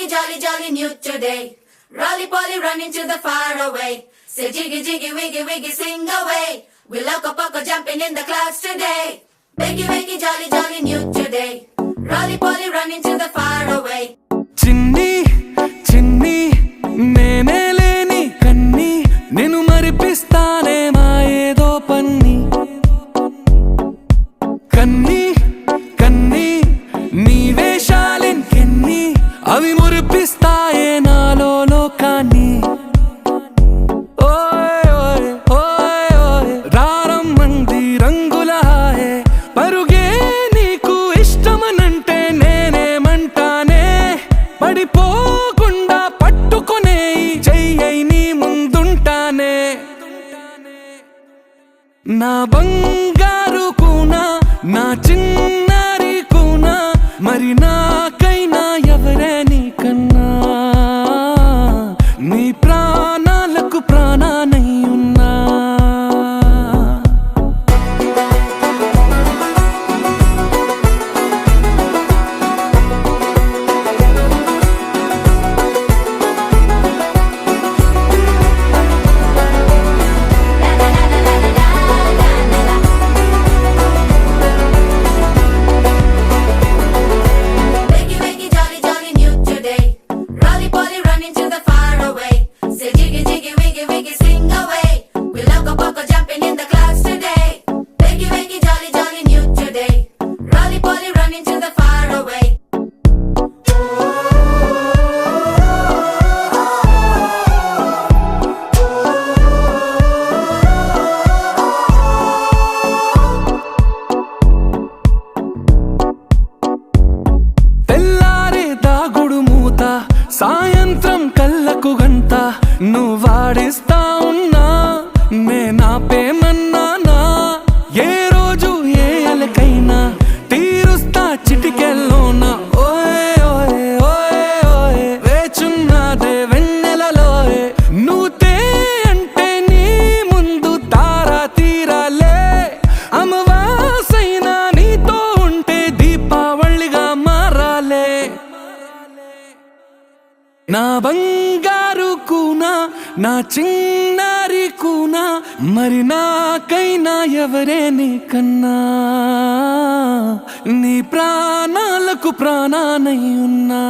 jolly, jolly new today. Rolly polly running to the far away. Say jiggy, jiggy, wiggy, wiggy, sing away. We loco poco jumping in the clouds today. Wakey, wakey, jolly, jolly new today. Rolly polly running to the far away. చిన్ని చిన్ని నేనే లేని కన్ని నేను మరిపిస్తానే మా ఏదో పన్ని కన్ని కన్ని నీ వేషాలెన్కెన్ని అవి మురిపిస్తాయే నాలో లోకాన్ని ఓయ్ ఓయ్ ఓయ్ ఓయ్ రారమ్మంది రంగుల హాయే పరుగే నీకు ఇష్టమనంటే నేనేమంటానే పడిపోకుండా పట్టుకునే చెయ్యై నీ ముందుంటానే నా బంగారు కూనా నా చిన్నారి కూనా మరి నాకైనా ఎవరే నీకన్నా నీ ప్రాణాలకు ప్రాణానై ఉన్నా Wakey, wakey, jolly, jolly new today. Rolly polly running to the far away. Say jiggy, jiggy, wiggy, wiggy, sing away. We loco poco jumping in the clouds today. Wakey, wakey, jolly, jolly new today. Rolly polly running to the far away. తెల్లారే దాగుడు మూత సాయంత్రం కళ్ళకు గంట నువ్వాడిస్తా ఉన్నా నేనాపేమన్నానా ఏ రోజు ఏ అలకైనా తీరుస్తా చిటికెల్లోనా ఓయ్ ఓయ్ ఓయ్ ఓయ్ వేచున్నదే వెన్నెలలోయే నువ్వుతే అంటే నీ ముందు తారా తీరాలే అమవాసైనా నీతో ఉంటే దీపావళిగా మారాలే నా బంగారు కూనా నా చిన్నారి కూనా మరి నాకైనా ఎవరే నీకన్నా నీ ప్రాణాలకు ప్రాణానై ఉన్నా